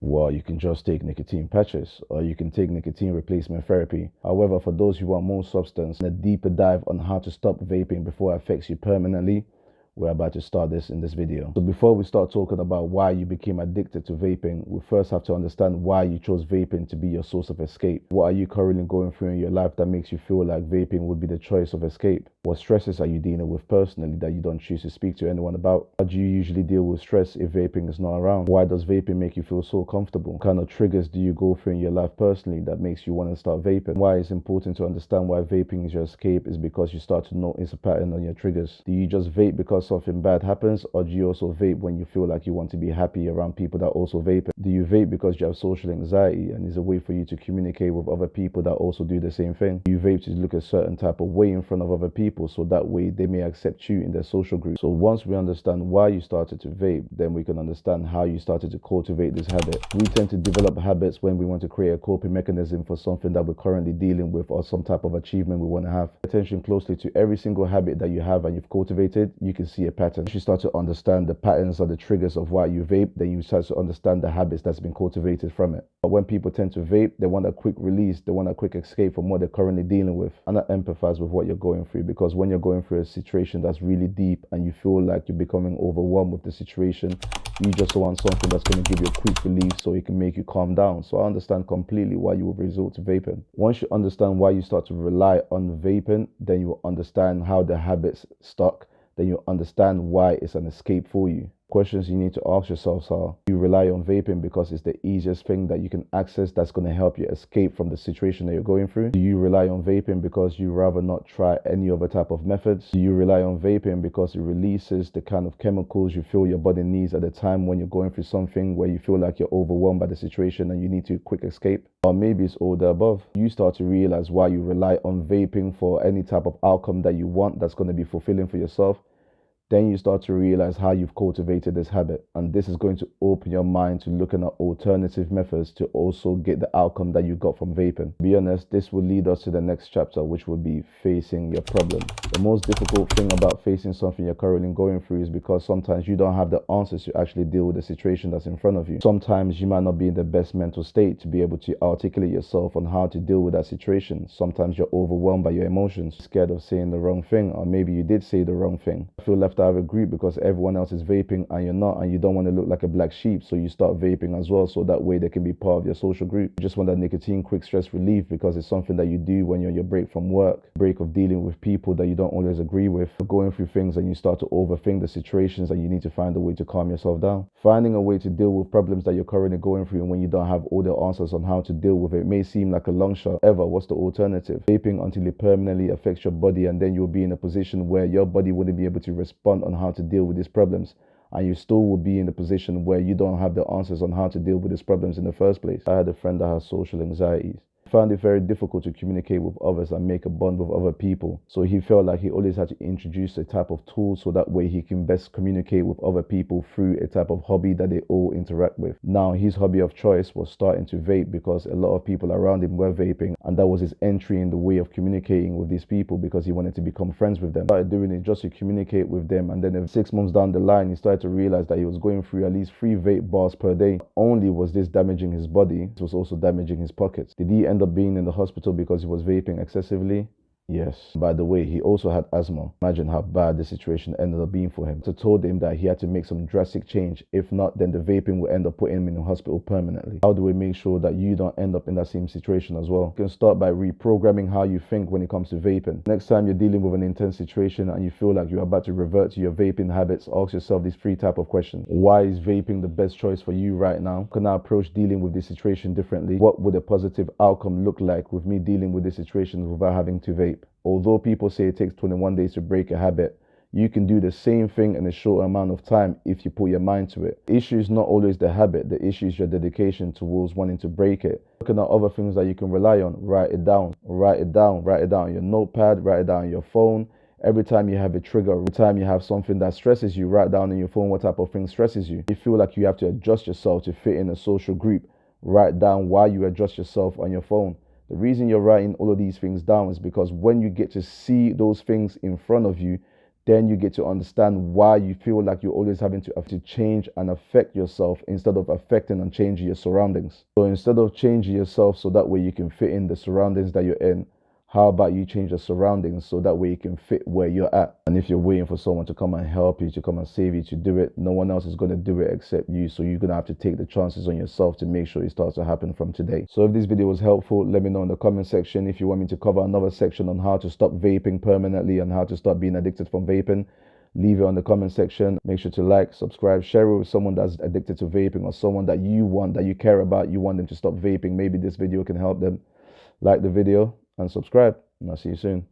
Well, you can just take nicotine patches or you can take nicotine replacement therapy. However, for those who want more substance and a deeper dive on how to stop vaping before it affects you permanently, we're about to start this in this video. So before we start talking about why you became addicted to vaping, we first have to understand why you chose vaping to be your source of escape. What are you currently going through in your life that makes you feel like vaping would be the choice of escape? What stresses are you dealing with personally that you don't choose to speak to anyone about? How do you usually deal with stress if vaping is not around? Why does vaping make you feel so comfortable? What kind of triggers do you go through in your life personally that makes you want to start vaping? Why it's important to understand why vaping is your escape is because you start to notice a pattern on your triggers. Do you just vape because something bad happens, or do you also vape when you feel like you want to be happy around people that also vape? Do you vape because you have social anxiety and is a way for you to communicate with other people that also do the same thing? Do you vape to look a certain type of way in front of other people so that way they may accept you in their social group? So once we understand why you started to vape, then we can understand how you started to cultivate this habit. We tend to develop habits when we want to create a coping mechanism for something that we're currently dealing with or some type of achievement we want to have. Pay attention closely to every single habit that you have and you've cultivated, you can see a pattern. Once you start to understand the patterns or the triggers of why you vape, then you start to understand the habits that's been cultivated from it. But when people tend to vape, they want a quick release, they want a quick escape from what they're currently dealing with. And I empathize with what you're going through, because when you're going through a situation that's really deep and you feel like you're becoming overwhelmed with the situation, you just want something that's going to give you a quick relief so it can make you calm down. So I understand completely why you will resort to vaping. Once you understand why you start to rely on vaping, then you will understand how the habits stuck. Then you understand why it's an escape for you. Questions you need to ask yourselves are: do you rely on vaping because it's the easiest thing that you can access that's going to help you escape from the situation that you're going through? Do you rely on vaping because you rather not try any other type of methods? Do you rely on vaping because it releases the kind of chemicals you feel your body needs at the time when you're going through something where you feel like you're overwhelmed by the situation and you need to quick escape? Or maybe it's all the above. You start to realize why you rely on vaping for any type of outcome that you want that's going to be fulfilling for yourself. Then you start to realize how you've cultivated this habit, and this is going to open your mind to looking at alternative methods to also get the outcome that you got from vaping. To be honest, this will lead us to the next chapter, which will be facing your problem. The most difficult thing about facing something you're currently going through is because sometimes you don't have the answers to actually deal with the situation that's in front of you. Sometimes you might not be in the best mental state to be able to articulate yourself on how to deal with that situation. Sometimes you're overwhelmed by your emotions, scared of saying the wrong thing, or maybe you did say the wrong thing. I feel left out of a group because everyone else is vaping and you're not, and you don't want to look like a black sheep, so you start vaping as well, so that way they can be part of your social group. You just want that nicotine quick stress relief because it's something that you do when you're on your break from work, break of dealing with people that you don't always agree with, going through things, and you start to overthink the situations and you need to find a way to calm yourself down. Finding a way to deal with problems that you're currently going through, and when you don't have all the answers on how to deal with it, may seem like a long shot. However, what's the alternative? Vaping until it permanently affects your body, and then you'll be in a position where your body wouldn't be able to respond on how to deal with these problems, and you still will be in the position where you don't have the answers on how to deal with these problems in the first place. I had a friend that has social anxieties. He found it very difficult to communicate with others and make a bond with other people, so he felt like he always had to introduce a type of tool so that way he can best communicate with other people through a type of hobby that they all interact with. Now his hobby of choice was starting to vape because a lot of people around him were vaping, and that was his entry in the way of communicating with these people because he wanted to become friends with them. He started doing it just to communicate with them, and then 6 months down the line he started to realize that he was going through at least 3 vape bars per day. Not only was this damaging his body, it was also damaging his pockets. Did he end up being in the hospital because he was vaping excessively? Yes. By the way, he also had asthma. Imagine how bad the situation ended up being for him. So told him that he had to make some drastic change. If not, then the vaping will end up putting him in the hospital permanently. How do we make sure that you don't end up in that same situation as well? You can start by reprogramming how you think when it comes to vaping. Next time you're dealing with an intense situation and you feel like you're about to revert to your vaping habits, ask yourself these 3 types of questions. Why is vaping the best choice for you right now? How can I approach dealing with this situation differently? What would a positive outcome look like with me dealing with this situation without having to vape? Although people say it takes 21 days to break a habit, you can do the same thing in a short amount of time if you put your mind to it. The issue is not always the habit, the issue is your dedication towards wanting to break it. Looking at other things that you can rely on, write it down, write it down, write it down on your notepad, write it down on your phone. Every time you have a trigger, every time you have something that stresses you, write down on your phone what type of thing stresses you. You feel like you have to adjust yourself to fit in a social group, write down why you adjust yourself on your phone. The reason you're writing all of these things down is because when you get to see those things in front of you, then you get to understand why you feel like you're always having to have to change and affect yourself instead of affecting and changing your surroundings. So instead of changing yourself so that way you can fit in the surroundings that you're in, how about you change the surroundings so that way you can fit where you're at? And if you're waiting for someone to come and help you, to come and save you, to do it, no one else is going to do it except you. So you're going to have to take the chances on yourself to make sure it starts to happen from today. So if this video was helpful, let me know in the comment section. If you want me to cover another section on how to stop vaping permanently and how to stop being addicted from vaping, leave it on the comment section. Make sure to like, subscribe, share it with someone that's addicted to vaping, or someone that you care about, you want them to stop vaping. Maybe this video can help them. Like the video and subscribe, and I'll see you soon.